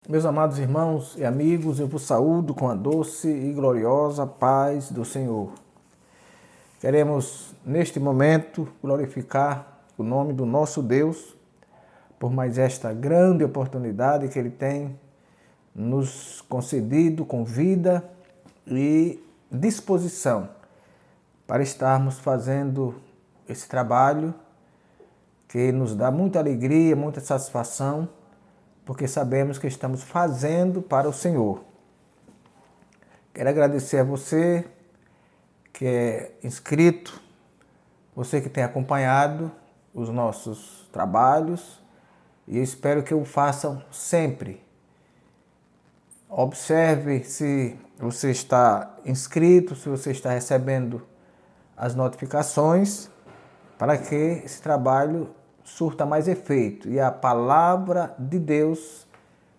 Meus amados irmãos e amigos, eu vos saúdo com a doce e gloriosa paz do Senhor. Queremos, neste momento, glorificar o nome do nosso Deus por mais esta grande oportunidade que Ele tem nos concedido com vida e disposição para estarmos fazendo esse trabalho que nos dá muita alegria, muita satisfação, porque sabemos que estamos fazendo para o Senhor. Quero agradecer a você que é inscrito, você que tem acompanhado os nossos trabalhos, e eu espero que o façam sempre. Observe se você está inscrito, se você está recebendo as notificações, para que esse trabalho surta mais efeito e a palavra de Deus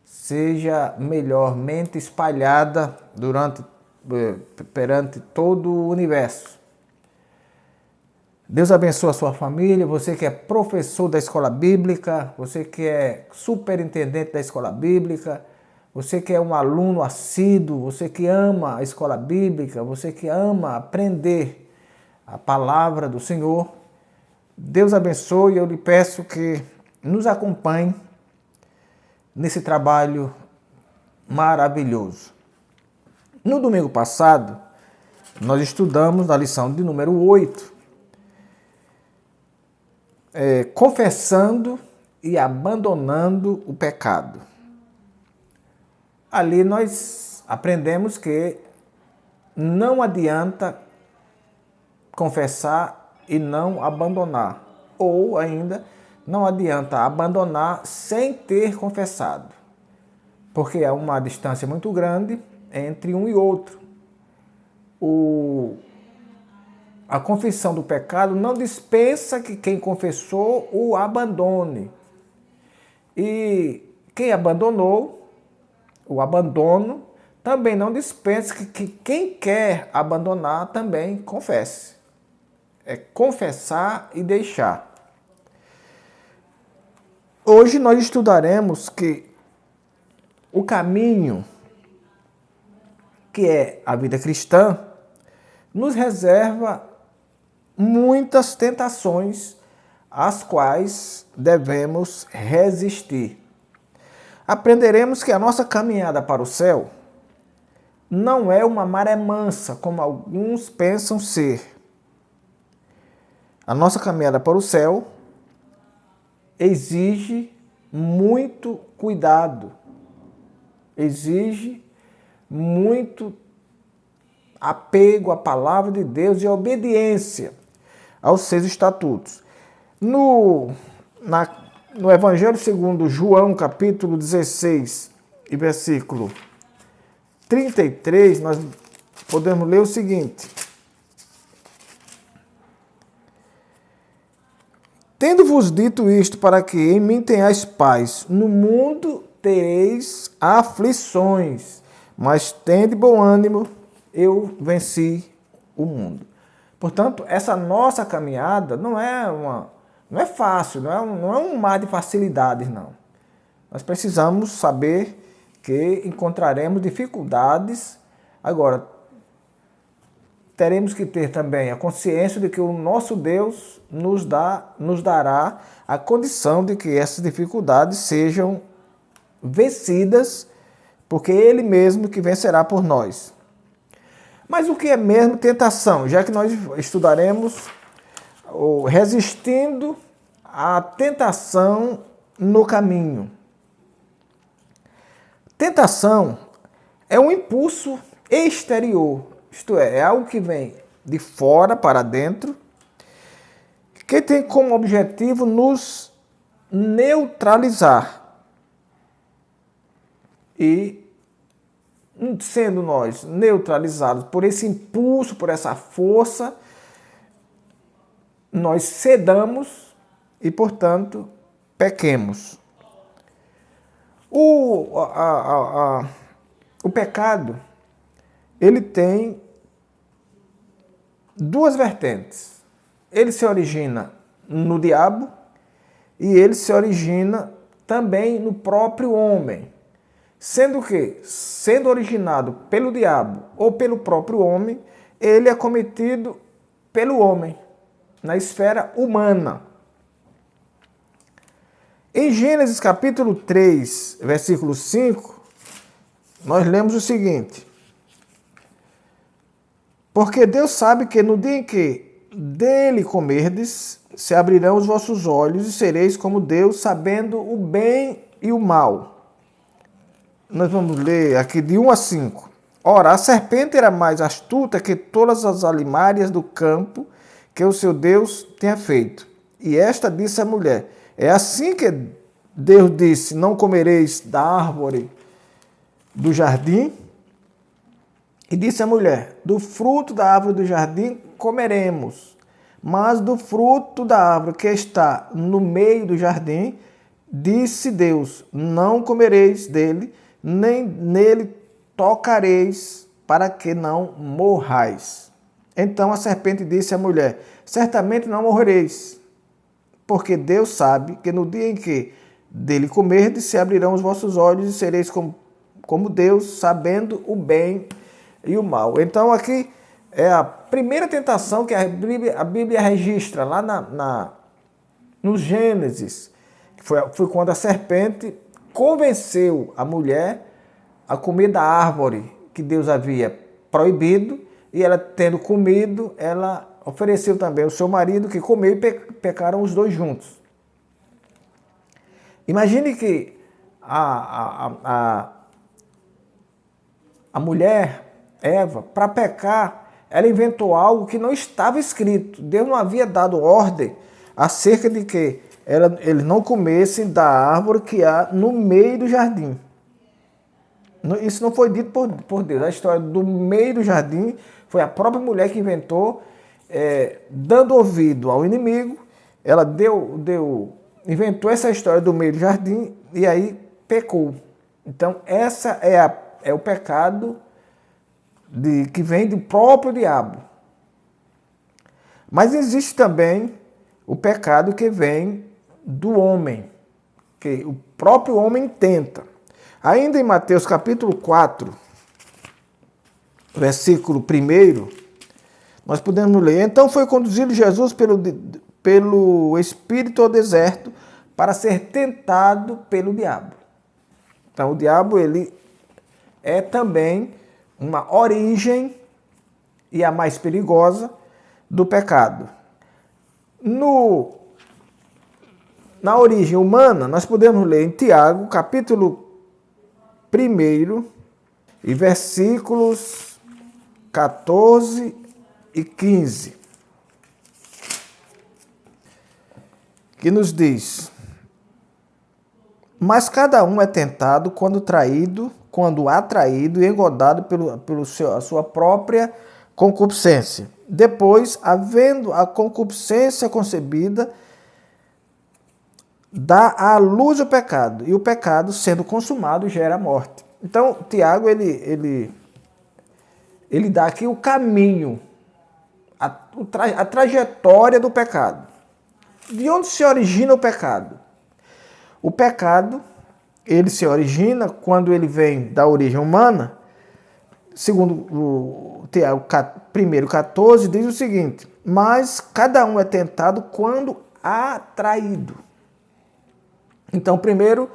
seja melhormente espalhada perante todo o universo. Deus abençoe a sua família, você que é professor da escola bíblica, você que é superintendente da escola bíblica, você que é um aluno assíduo, você que ama a escola bíblica, você que ama aprender a palavra do Senhor. Deus abençoe e eu lhe peço que nos acompanhe nesse trabalho maravilhoso. No domingo passado, nós estudamos na lição de número 8, confessando e abandonando o pecado. Ali nós aprendemos que não adianta confessar e não abandonar, ou ainda não adianta abandonar sem ter confessado, porque há uma distância muito grande entre um e outro. A confissão do pecado não dispensa que quem confessou o abandone, e quem abandonou, o abandono também não dispensa que quem quer abandonar também confesse. É confessar e deixar. Hoje nós estudaremos que o caminho que é a vida cristã nos reserva muitas tentações às quais devemos resistir. Aprenderemos que a nossa caminhada para o céu não é uma maré mansa, como alguns pensam ser. A nossa caminhada para o céu exige muito cuidado, exige muito apego à palavra de Deus e obediência aos seus estatutos. No Evangelho segundo João, capítulo 16 e versículo 33, nós podemos ler o seguinte: tendo-vos dito isto, para que em mim tenhais paz, no mundo tereis aflições, mas tende bom ânimo, eu venci o mundo. Portanto, essa nossa caminhada não é fácil, não é um mar de facilidades, não. Nós precisamos saber que encontraremos dificuldades. Agora, teremos que ter também a consciência de que o nosso Deus nos dará a condição de que essas dificuldades sejam vencidas, porque é Ele mesmo que vencerá por nós. Mas o que é mesmo tentação? Já que nós estudaremos resistindo à tentação no caminho. Tentação é um impulso exterior, isto é algo que vem de fora para dentro, que tem como objetivo nos neutralizar. E, sendo nós neutralizados por esse impulso, por essa força, nós cedamos e, portanto, pequemos. O pecado, ele tem duas vertentes. Ele se origina no diabo e ele se origina também no próprio homem. sendo que, sendo originado pelo diabo ou pelo próprio homem, ele é cometido pelo homem, na esfera humana. Em Gênesis capítulo 3, versículo 5, nós lemos o seguinte: porque Deus sabe que no dia em que dele comerdes, se abrirão os vossos olhos e sereis como Deus, sabendo o bem e o mal. Nós vamos ler aqui de 1 a 5. Ora, a serpente era mais astuta que todas as alimárias do campo que o seu Deus tinha feito. E esta disse à mulher: é assim que Deus disse, não comereis da árvore do jardim? E disse a mulher: do fruto da árvore do jardim comeremos, mas do fruto da árvore que está no meio do jardim, disse Deus, não comereis dele, nem nele tocareis, para que não morrais. Então a serpente disse à mulher: certamente não morrereis, porque Deus sabe que no dia em que dele comerdes, se abrirão os vossos olhos e sereis como Deus, sabendo o bem e o mal. Então aqui é a primeira tentação que a Bíblia registra lá no Gênesis. Foi quando a serpente convenceu a mulher a comer da árvore que Deus havia proibido, e ela tendo comido, ela ofereceu também ao seu marido que comeu e pecaram os dois juntos. Imagine que a mulher, Eva, para pecar, ela inventou algo que não estava escrito. Deus não havia dado ordem acerca de que eles não comessem da árvore que há no meio do jardim. Isso não foi dito por Deus. A história do meio do jardim foi a própria mulher que inventou, dando ouvido ao inimigo. Ela inventou essa história do meio do jardim e aí pecou. Então essa é o pecado que vem do próprio diabo. Mas existe também o pecado que vem do homem, que o próprio homem tenta. Ainda em Mateus capítulo 4, versículo 1, nós podemos ler: então foi conduzido Jesus pelo Espírito ao deserto para ser tentado pelo diabo. Então o diabo, ele é também uma origem, e a mais perigosa, do pecado. Na origem humana, nós podemos ler em Tiago, capítulo 1, e versículos 14 e 15, que nos diz: mas cada um é tentado quando atraído e engodado a sua própria concupiscência. Depois, havendo a concupiscência concebida, dá à luz o pecado, e o pecado, sendo consumado, gera a morte. Então, Tiago, ele dá aqui o caminho, a trajetória do pecado. De onde se origina o pecado? O pecado, ele se origina quando ele vem da origem humana. Segundo o Tiago 1,14, diz o seguinte: mas cada um é tentado quando atraído. Então, primeiro,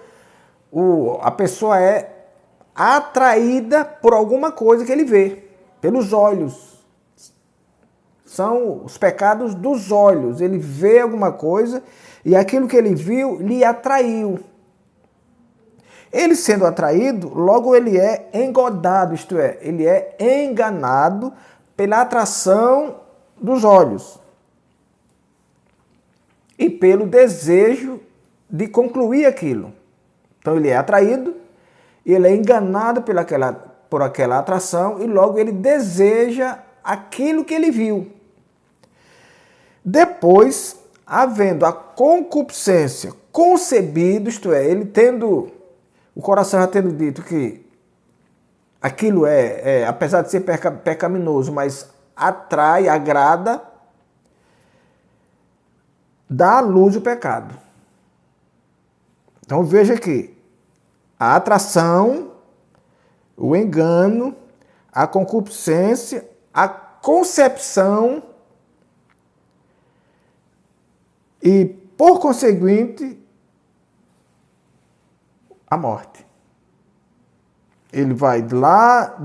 a pessoa é atraída por alguma coisa que ele vê, pelos olhos. São os pecados dos olhos. Ele vê alguma coisa e aquilo que ele viu lhe atraiu. Ele sendo atraído, logo ele é engodado, isto é, ele é enganado pela atração dos olhos e pelo desejo de concluir aquilo. Então ele é atraído, ele é enganado por aquela atração e logo ele deseja aquilo que ele viu. Depois, havendo a concupiscência concebida, isto é, ele tendo, o coração já tendo dito que aquilo apesar de ser pecaminoso, mas atrai, agrada, dá à luz o pecado. Então veja que a atração o engano, a concupiscência, a concepção e, por conseguinte, a morte. Ele vai lá,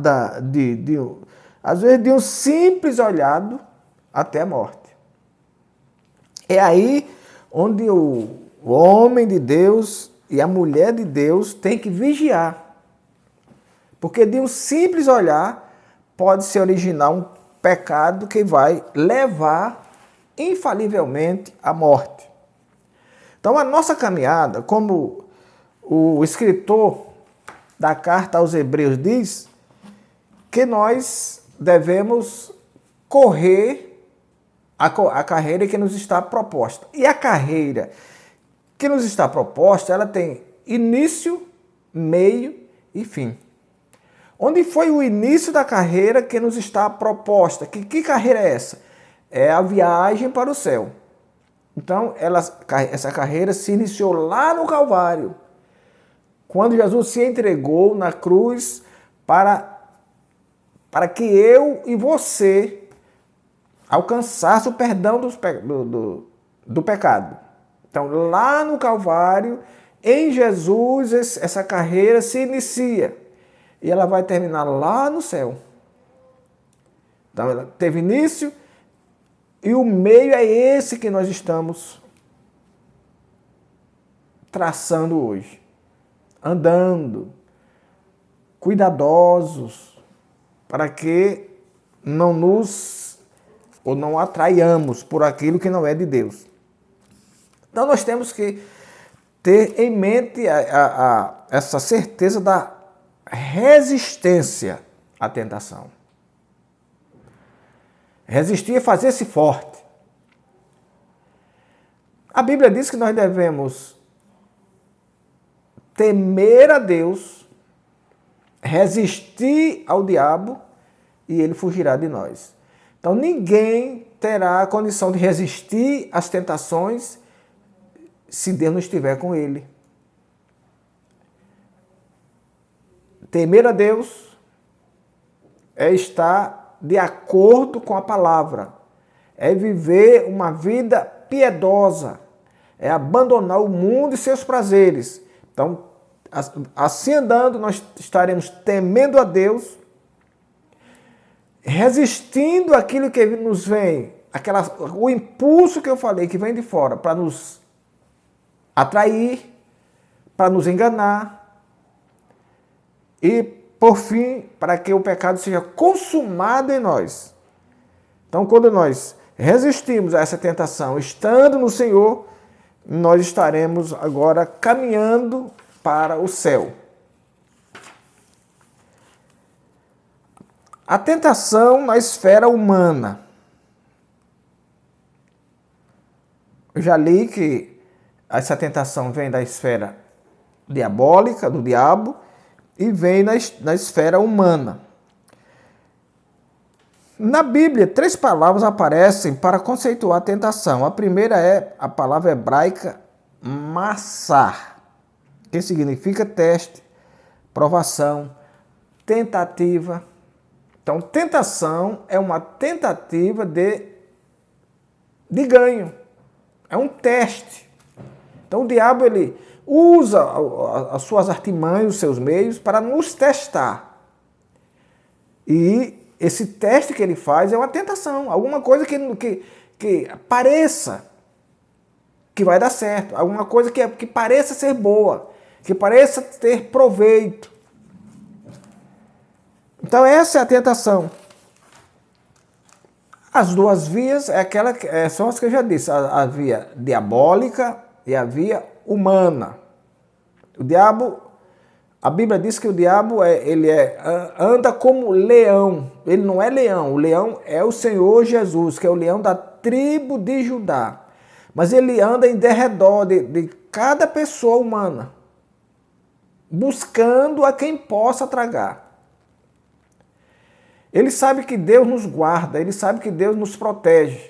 às vezes, de um simples olhado até a morte. É aí onde o homem de Deus e a mulher de Deus têm que vigiar. Porque de um simples olhar pode se originar um pecado que vai levar infalivelmente à morte. Então a nossa caminhada, como o escritor da carta aos Hebreus diz, que nós devemos correr a carreira que nos está proposta. E a carreira que nos está proposta, ela tem início, meio e fim. Onde foi o início da carreira que nos está proposta? Que carreira é essa? É a viagem para o céu. Então, essa carreira se iniciou lá no Calvário, quando Jesus se entregou na cruz para que eu e você alcançasse o perdão do pecado. Então, lá no Calvário, em Jesus, essa carreira se inicia. E ela vai terminar lá no céu. Então, ela teve início e o meio é esse que nós estamos traçando hoje. Andando, cuidadosos, para que não atraiamos por aquilo que não é de Deus. Então nós temos que ter em mente essa certeza da resistência à tentação. Resistir é fazer-se forte. A Bíblia diz que nós devemos temer a Deus, resistir ao diabo e ele fugirá de nós. Então ninguém terá a condição de resistir às tentações se Deus não estiver com ele. Temer a Deus é estar de acordo com a palavra, é viver uma vida piedosa, é abandonar o mundo e seus prazeres. Então, assim andando, nós estaremos temendo a Deus, resistindo àquilo que nos vem, o impulso que eu falei, que vem de fora, para nos atrair, para nos enganar e, por fim, para que o pecado seja consumado em nós. Então, quando nós resistimos a essa tentação, estando no Senhor, nós estaremos agora caminhando para o céu. A tentação na esfera humana. Eu já li que essa tentação vem da esfera diabólica, do diabo, e vem na esfera humana. Na Bíblia, 3 palavras aparecem para conceituar a tentação. A primeira é a palavra hebraica massar, que significa teste, provação, tentativa. Então, tentação é uma tentativa de ganho. É um teste. Então, o diabo ele usa as suas artimanhas, os seus meios, para nos testar. E esse teste que ele faz é uma tentação. Alguma coisa que pareça que vai dar certo. Alguma coisa que pareça ser boa. Que pareça ter proveito. Então essa é a tentação. As duas vias são as que eu já disse, a via diabólica e a via humana. O diabo, a Bíblia diz que o diabo anda como leão. Ele não é leão, o leão é o Senhor Jesus, que é o leão da tribo de Judá. Mas ele anda em derredor de cada pessoa humana, buscando a quem possa tragar. Ele sabe que Deus nos guarda, ele sabe que Deus nos protege.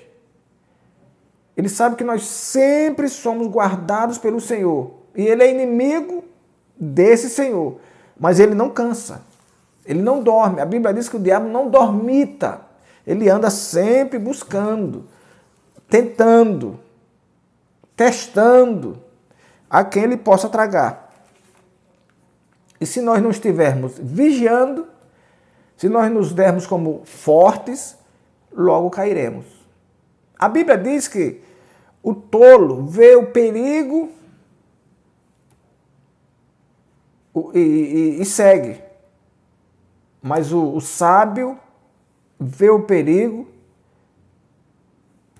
Ele sabe que nós sempre somos guardados pelo Senhor. E ele é inimigo desse Senhor. Mas ele não cansa. Ele não dorme. A Bíblia diz que o diabo não dormita. Ele anda sempre buscando, tentando, testando a quem ele possa tragar. E se nós não estivermos vigiando, se nós nos dermos como fortes, logo cairemos. A Bíblia diz que o tolo vê o perigo e segue. Mas o sábio vê o perigo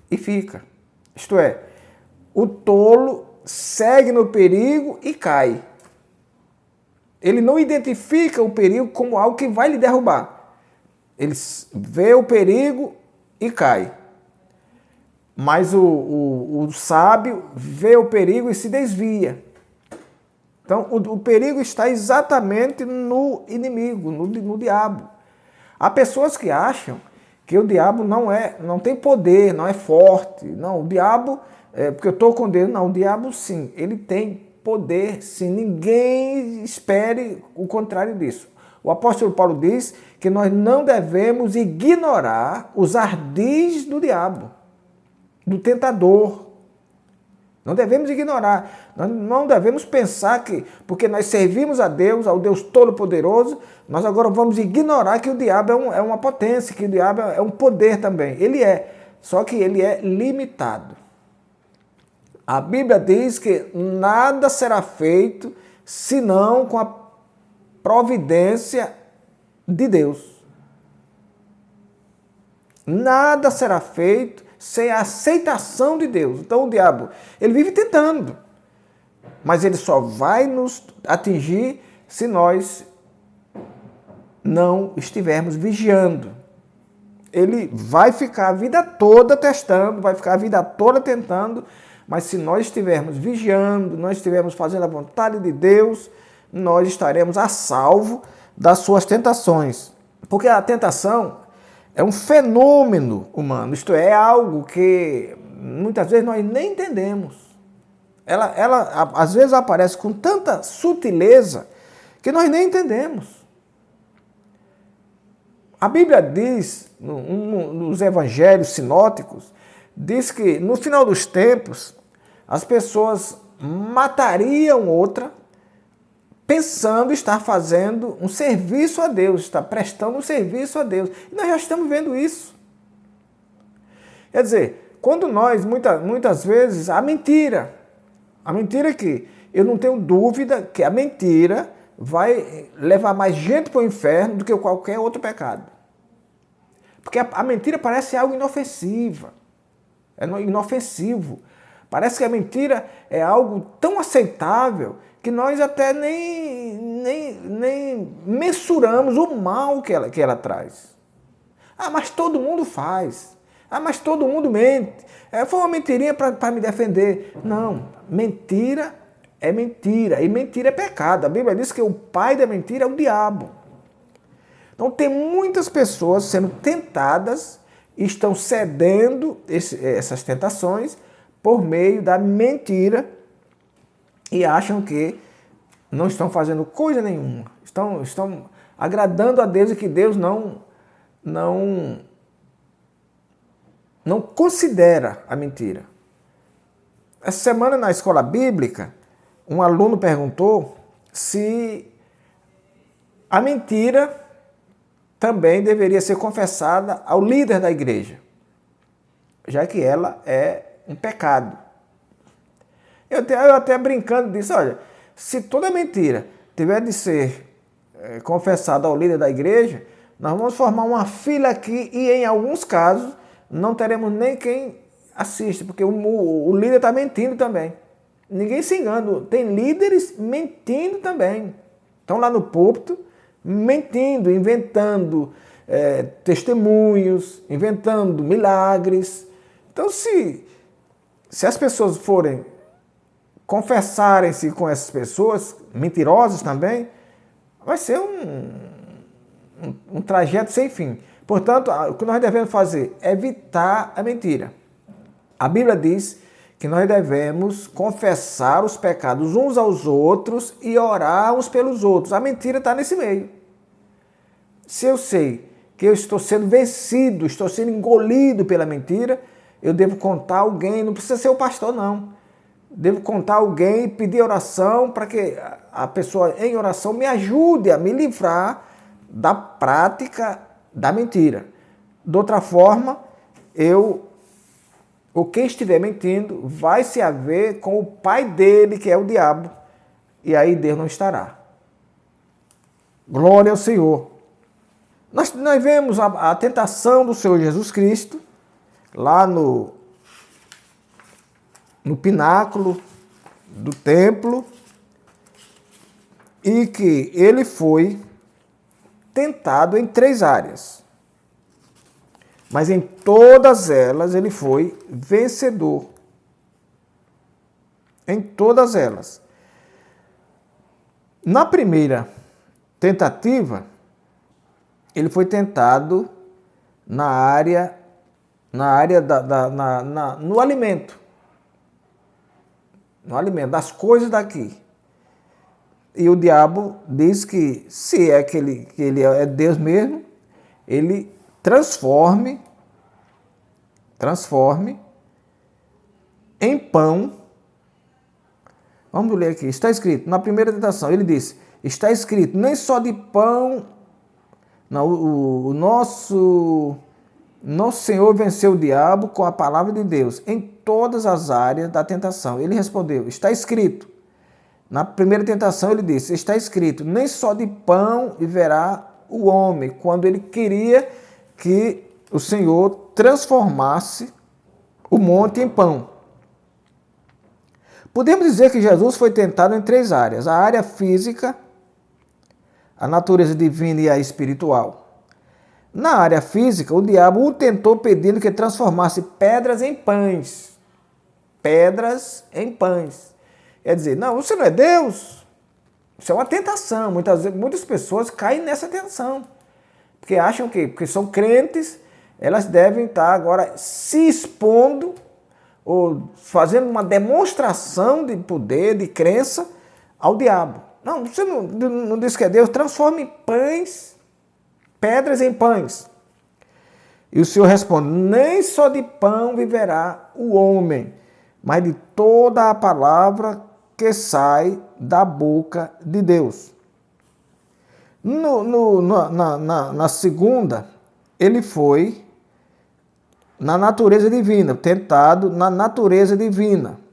e fica. Isto é, o tolo segue no perigo e cai. Ele não identifica o perigo como algo que vai lhe derrubar. Ele vê o perigo e cai. Mas o sábio vê o perigo e se desvia. Então, o perigo está exatamente no inimigo, no diabo. Há pessoas que acham que o diabo não tem poder, não é forte. Não, o diabo, porque eu estou com Deus. Não, o diabo sim, ele tem poder, sim. Ninguém espere o contrário disso. O apóstolo Paulo diz que nós não devemos ignorar os ardis do diabo, do tentador. Não devemos ignorar, nós não devemos pensar que, porque nós servimos a Deus, ao Deus Todo-Poderoso, nós agora vamos ignorar que o diabo é uma potência, que o diabo é um poder também. Ele é, só que ele é limitado. A Bíblia diz que nada será feito senão com a providência de Deus. Nada será feito sem a aceitação de Deus. Então o diabo, ele vive tentando, mas ele só vai nos atingir se nós não estivermos vigiando. Ele vai ficar a vida toda testando, vai ficar a vida toda tentando, mas se nós estivermos vigiando, nós estivermos fazendo a vontade de Deus, nós estaremos a salvo das suas tentações. Porque a tentação é um fenômeno humano, isto é algo que muitas vezes nós nem entendemos. Ela às vezes aparece com tanta sutileza que nós nem entendemos. A Bíblia diz, nos evangelhos sinóticos, diz que no final dos tempos as pessoas matariam outra pensando estar fazendo um serviço a Deus, estar prestando um serviço a Deus. E nós já estamos vendo isso. Quer dizer, quando nós, muitas vezes, a mentira que eu não tenho dúvida que a mentira vai levar mais gente para o inferno do que qualquer outro pecado. Porque a mentira parece algo inofensiva, inofensivo. Parece que a mentira é algo tão aceitável que nós até nem mensuramos o mal que ela traz. Ah, mas todo mundo faz. Ah, mas todo mundo mente. Foi uma mentirinha para me defender. Não, mentira é mentira. E mentira é pecado. A Bíblia diz que o pai da mentira é o diabo. Então tem muitas pessoas sendo tentadas e estão cedendo essas tentações por meio da mentira e acham que não estão fazendo coisa nenhuma. Estão agradando a Deus e que Deus não considera a mentira. Essa semana na escola bíblica, um aluno perguntou se a mentira também deveria ser confessada ao líder da igreja, já que ela é um pecado. Eu até brincando disse, olha, se toda mentira tiver de ser confessada ao líder da igreja, nós vamos formar uma fila aqui e em alguns casos não teremos nem quem assiste, porque o líder está mentindo também. Ninguém se engana, tem líderes mentindo também. Estão lá no púlpito mentindo, inventando testemunhos, inventando milagres. Então, se as pessoas forem confessarem-se com essas pessoas, mentirosas também, vai ser um trajeto sem fim. Portanto, o que nós devemos fazer é evitar a mentira. A Bíblia diz que nós devemos confessar os pecados uns aos outros e orar uns pelos outros. A mentira está nesse meio. Se eu sei que eu estou sendo vencido, estou sendo engolido pela mentira, eu devo contar alguém, não precisa ser o pastor, não. Devo contar alguém, pedir oração para que a pessoa em oração me ajude a me livrar da prática da mentira. De outra forma, ou quem estiver mentindo vai se haver com o pai dele, que é o diabo, e aí Deus não estará. Glória ao Senhor. Nós vemos a tentação do Senhor Jesus Cristo lá no pináculo do templo, e que ele foi tentado em 3 áreas. Mas em todas elas ele foi vencedor. Em todas elas. Na primeira tentativa, ele foi tentado no alimento. No alimento, das coisas daqui. E o diabo diz que, se é que ele é Deus mesmo, ele transforme em pão. Vamos ler aqui. Está escrito, na primeira tentação, ele disse, está escrito, nem só de pão, não, o nosso Senhor venceu o diabo com a palavra de Deus em todas as áreas da tentação. Ele respondeu, está escrito. Na primeira tentação ele disse, está escrito, nem só de pão viverá o homem, quando ele queria que o Senhor transformasse o monte em pão. Podemos dizer que Jesus foi tentado em 3 áreas, a área física, a natureza divina e a espiritual. Na área física, o diabo o tentou pedindo que transformasse pedras em pães. Pedras em pães. Quer dizer, não, você não é Deus. Isso é uma tentação. Muitas pessoas caem nessa tentação. Porque acham que, porque são crentes, elas devem estar agora se expondo ou fazendo uma demonstração de poder, de crença ao diabo. Não, você não diz que é Deus, transforme pães, pedras em pães. E o Senhor responde, nem só de pão viverá o homem, mas de toda a palavra que sai da boca de Deus. Na segunda, ele foi na natureza divina, tentado na natureza divina.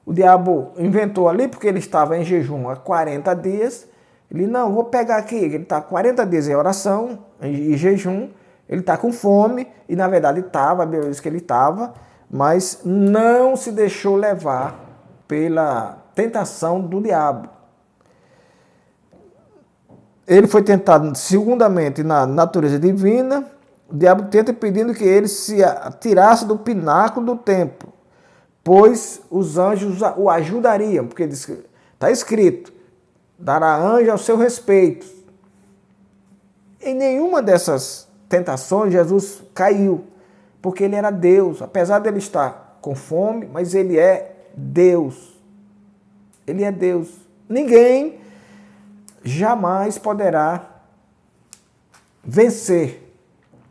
O diabo inventou ali, porque ele estava em jejum há 40 dias. Ele, não, vou pegar aqui, ele está 40 dias em oração, em jejum, ele está com fome, e na verdade estava, a Bíblia diz que ele estava, mas não se deixou levar pela tentação do diabo. Ele foi tentado, segundamente, na natureza divina. O diabo tenta pedindo que ele se atirasse do pináculo do templo, pois os anjos o ajudariam, porque está escrito, dará anjo ao seu respeito. Em nenhuma dessas tentações Jesus caiu, porque ele era Deus, apesar de ele estar com fome, mas ele é Deus. Ele é Deus. Ninguém jamais poderá vencer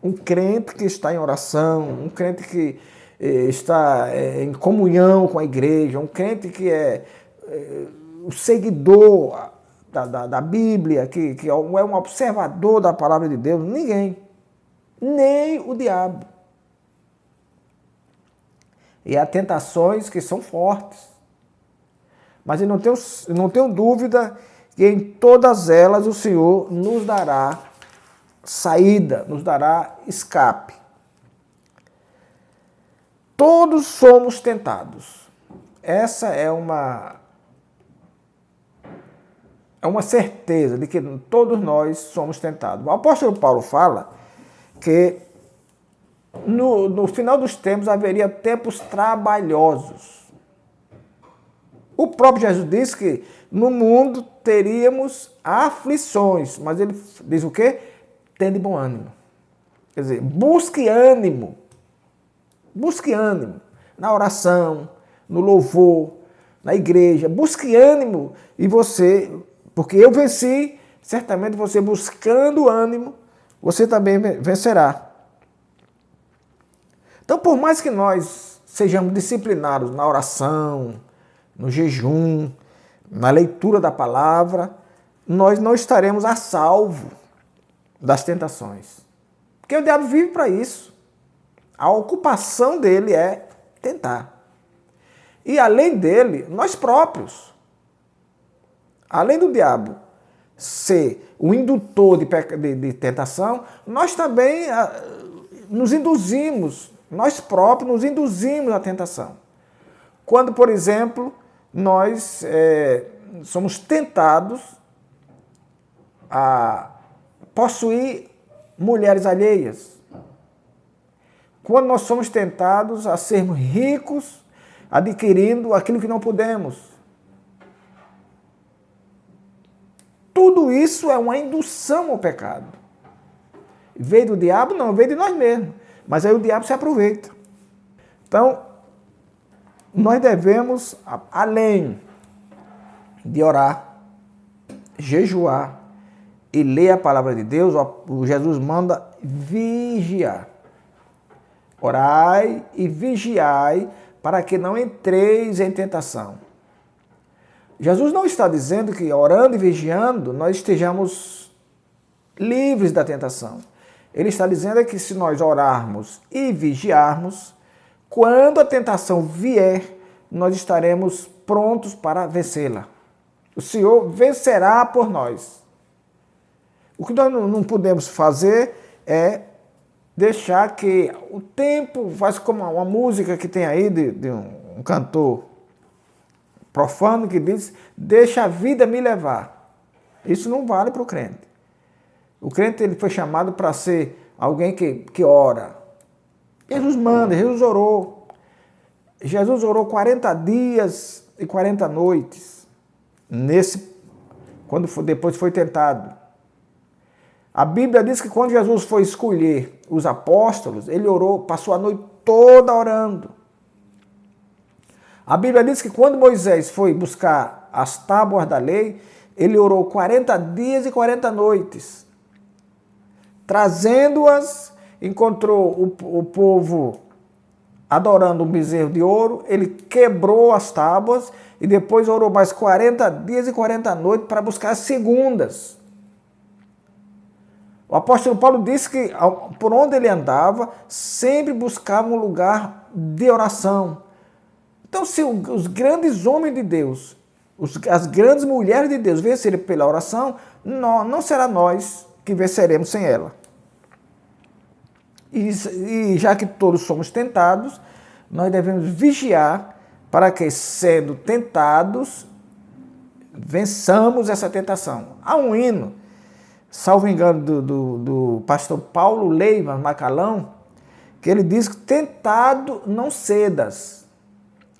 um crente que está em oração, um crente que está em comunhão com a igreja, um crente que é o seguidor da Bíblia, que é um observador da palavra de Deus. Ninguém. Nem o diabo. E há tentações que são fortes. Mas eu não tenho dúvida que em todas elas o Senhor nos dará saída, nos dará escape. Todos somos tentados. Essa é uma certeza de que todos nós somos tentados. O apóstolo Paulo fala que no final dos tempos haveria tempos trabalhosos. O próprio Jesus disse que no mundo teríamos aflições, mas ele diz o quê? Tende bom ânimo. Quer dizer, busque ânimo. Busque ânimo na oração, no louvor, na igreja. Busque ânimo e você, porque eu venci, certamente você buscando ânimo, você também vencerá. Então, por mais que nós sejamos disciplinados na oração, no jejum, na leitura da palavra, nós não estaremos a salvo das tentações. Porque o diabo vive para isso. A ocupação dele é tentar. E além dele, nós próprios. Além do diabo ser o indutor de tentação, nós também nos induzimos, nós próprios nos induzimos à tentação. Quando, por exemplo, nós somos tentados a possuir mulheres alheias. Quando nós somos tentados a sermos ricos, adquirindo aquilo que não podemos. Tudo isso é uma indução ao pecado. Veio do diabo? Não, veio de nós mesmos. Mas aí o diabo se aproveita. Então, nós devemos, além de orar, jejuar e ler a palavra de Deus, o Jesus manda vigiar. Orai e vigiai para que não entreis em tentação. Jesus não está dizendo que orando e vigiando nós estejamos livres da tentação. Ele está dizendo que se nós orarmos e vigiarmos, quando a tentação vier, nós estaremos prontos para vencê-la. O Senhor vencerá por nós. O que nós não podemos fazer é deixar que o tempo, faz como uma música que tem aí de um cantor profano que diz, deixa a vida me levar. Isso não vale para o crente. O crente ele foi chamado para ser alguém que ora. Jesus manda, Jesus orou. Jesus orou 40 dias e 40 noites, depois foi tentado. A Bíblia diz que quando Jesus foi escolher os apóstolos, ele orou, passou a noite toda orando. A Bíblia diz que quando Moisés foi buscar as tábuas da lei, ele orou 40 dias e 40 noites. Trazendo-as, encontrou o povo adorando um bezerro de ouro, ele quebrou as tábuas e depois orou mais 40 dias e 40 noites para buscar as segundas. O apóstolo Paulo disse que por onde ele andava, sempre buscava um lugar de oração. Então, se os grandes homens de Deus, as grandes mulheres de Deus vencerem pela oração, não será nós que venceremos sem ela. E já que todos somos tentados, nós devemos vigiar para que, sendo tentados, vençamos essa tentação. Há um hino, salvo engano, do pastor Paulo Leiva Macalão, que ele diz que tentado não cedas.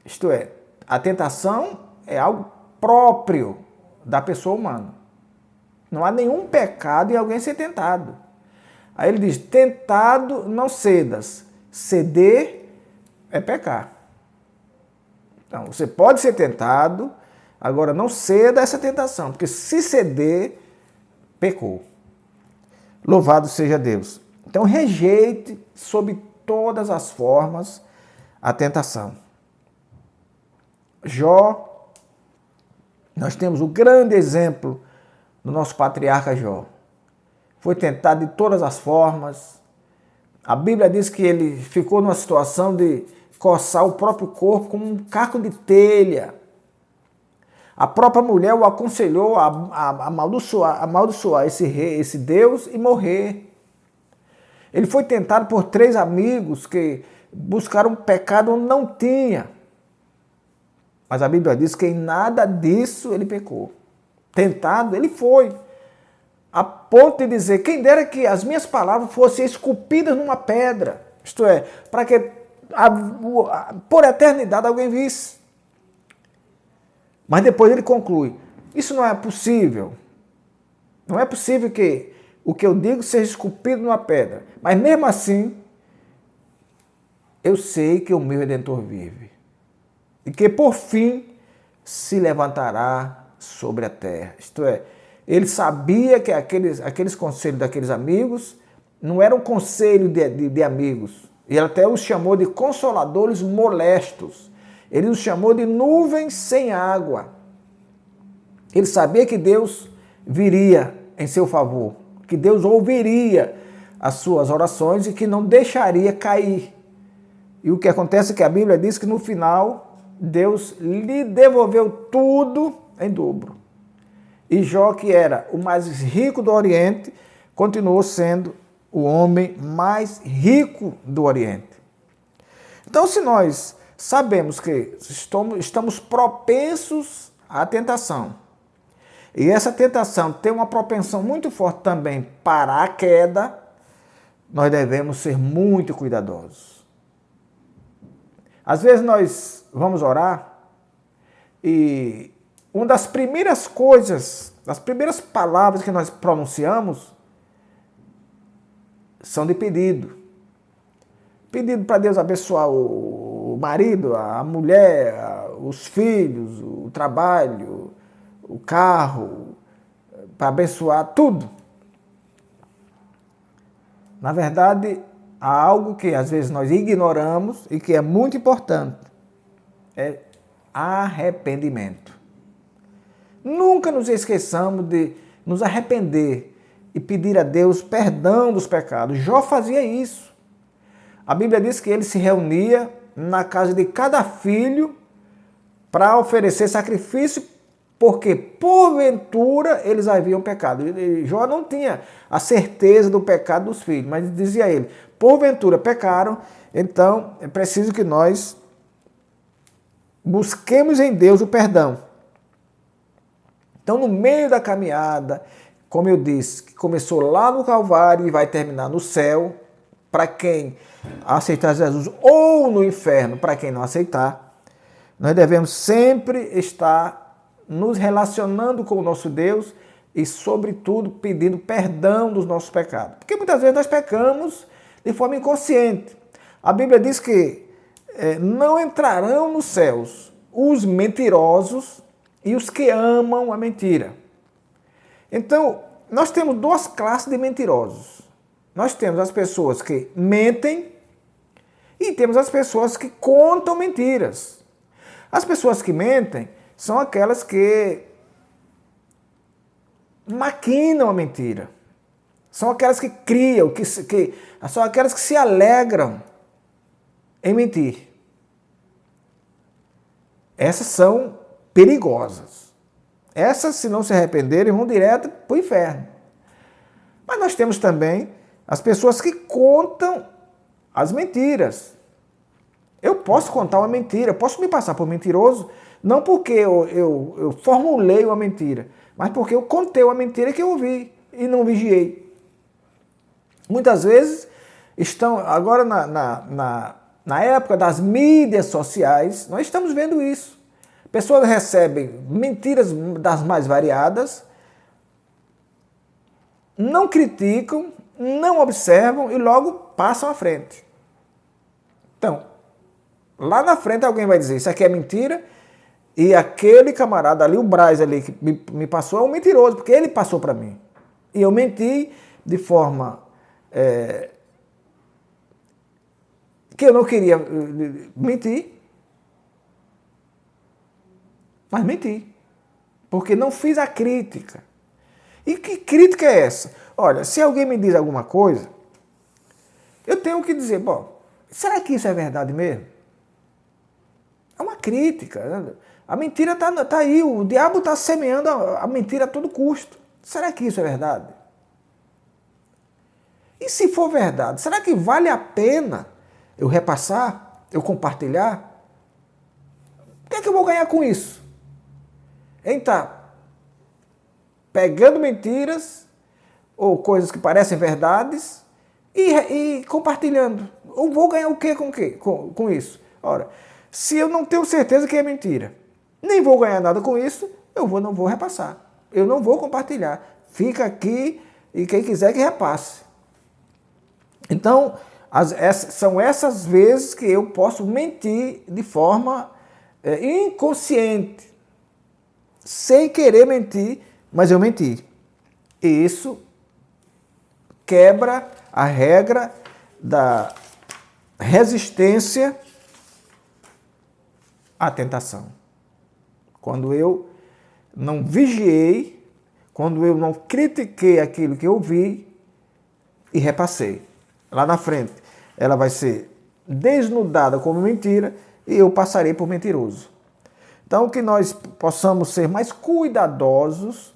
Isto é, a tentação é algo próprio da pessoa humana. Não há nenhum pecado em alguém ser tentado. Aí ele diz, tentado não cedas. Ceder é pecar. Então, você pode ser tentado, agora não ceda a essa tentação, porque se ceder, pecou. Louvado seja Deus. Então, rejeite sob todas as formas a tentação. Jó, nós temos o grande exemplo do nosso patriarca Jó. Foi tentado de todas as formas. A Bíblia diz que ele ficou numa situação de coçar o próprio corpo com um caco de telha. A própria mulher o aconselhou a amaldiçoar esse Deus e morrer. Ele foi tentado por 3 amigos que buscaram um pecado onde não tinha. Mas a Bíblia diz que em nada disso ele pecou. Tentado, ele foi. A ponto de dizer, quem dera que as minhas palavras fossem esculpidas numa pedra. Isto é, para que por eternidade alguém visse. Mas depois ele conclui, isso não é possível. Não é possível que o que eu digo seja esculpido numa pedra. Mas mesmo assim, eu sei que o meu Redentor vive. E que por fim se levantará sobre a terra. Isto é, Ele sabia que aqueles conselhos daqueles amigos não eram conselho de amigos. Ele até os chamou de consoladores molestos. Ele os chamou de nuvens sem água. Ele sabia que Deus viria em seu favor, que Deus ouviria as suas orações e que não deixaria cair. E o que acontece é que a Bíblia diz que no final Deus lhe devolveu tudo em dobro. E Jó, que era o mais rico do Oriente, continuou sendo o homem mais rico do Oriente. Então, se nós sabemos que estamos propensos à tentação, e essa tentação tem uma propensão muito forte também para a queda, nós devemos ser muito cuidadosos. Às vezes nós vamos orar e uma das primeiras coisas, das primeiras palavras que nós pronunciamos são de pedido. Pedido para Deus abençoar o marido, a mulher, os filhos, o trabalho, o carro, para abençoar tudo. Na verdade, há algo que às vezes nós ignoramos e que é muito importante. É arrependimento. Nunca nos esqueçamos de nos arrepender e pedir a Deus perdão dos pecados. Jó fazia isso. A Bíblia diz que ele se reunia na casa de cada filho para oferecer sacrifício, porque porventura eles haviam pecado. E Jó não tinha a certeza do pecado dos filhos, mas dizia a ele, porventura pecaram, então é preciso que nós busquemos em Deus o perdão. Então, no meio da caminhada, como eu disse, que começou lá no Calvário e vai terminar no céu, para quem aceitar Jesus, ou no inferno, para quem não aceitar, nós devemos sempre estar nos relacionando com o nosso Deus e, sobretudo, pedindo perdão dos nossos pecados. Porque muitas vezes nós pecamos de forma inconsciente. A Bíblia diz que não entrarão nos céus os mentirosos e os que amam a mentira. Então, nós temos duas classes de mentirosos. Nós temos as pessoas que mentem e temos as pessoas que contam mentiras. As pessoas que mentem são aquelas que maquinam a mentira. São aquelas que criam, são aquelas que se alegram em mentir. Essas são perigosas. Essas, se não se arrependerem, vão direto para o inferno. Mas nós temos também as pessoas que contam as mentiras. Eu posso contar uma mentira, eu posso me passar por mentiroso, não porque eu formulei uma mentira, mas porque eu contei uma mentira que eu ouvi e não vigiei. Muitas vezes, agora na época das mídias sociais, nós estamos vendo isso. Pessoas recebem mentiras das mais variadas, não criticam, não observam e logo passam à frente. Então, lá na frente alguém vai dizer, isso aqui é mentira, e aquele camarada ali, o Braz ali que me passou, é um mentiroso, porque ele passou para mim. E eu menti de forma que eu não queria mentir, mas menti, porque não fiz a crítica. E que crítica é essa? Olha, se alguém me diz alguma coisa, eu tenho que dizer, bom, será que isso é verdade mesmo? É uma crítica. A mentira está aí, o diabo está semeando a mentira a todo custo. Será que isso é verdade? E se for verdade, será que vale a pena eu repassar, eu compartilhar? O que é que eu vou ganhar com isso? Em estar pegando mentiras ou coisas que parecem verdades e compartilhando. Eu vou ganhar o quê com isso? Ora, se eu não tenho certeza que é mentira, nem vou ganhar nada com isso, não vou repassar. Eu não vou compartilhar. Fica aqui e quem quiser que repasse. Então, são essas vezes que eu posso mentir de forma inconsciente, sem querer mentir, mas eu menti. E isso quebra a regra da resistência à tentação. Quando eu não vigiei, quando eu não critiquei aquilo que eu vi e repassei. Lá na frente, ela vai ser desnudada como mentira e eu passarei por mentiroso. Então, que nós possamos ser mais cuidadosos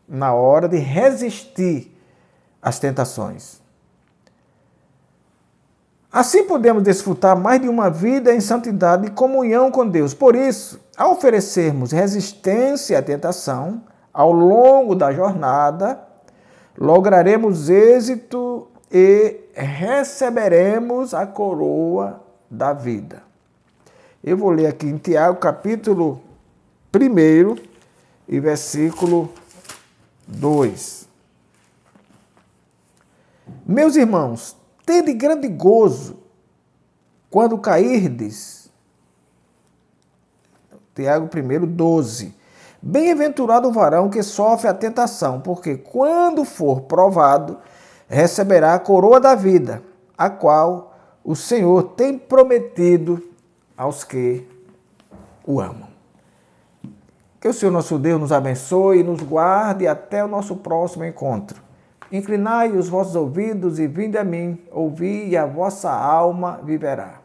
na hora de resistir às tentações. Assim podemos desfrutar mais de uma vida em santidade e comunhão com Deus. Por isso, ao oferecermos resistência à tentação, ao longo da jornada, lograremos êxito e receberemos a coroa da vida. Eu vou ler aqui em Tiago, capítulo 1 e versículo 2. Meus irmãos, tende grande gozo quando cairdes. Tiago 1, 12. Bem-aventurado o varão que sofre a tentação, porque quando for provado, receberá a coroa da vida, a qual o Senhor tem prometido aos que o amam. Que o Senhor nosso Deus nos abençoe e nos guarde até o nosso próximo encontro. Inclinai os vossos ouvidos e vinde a mim, ouvi e a vossa alma viverá.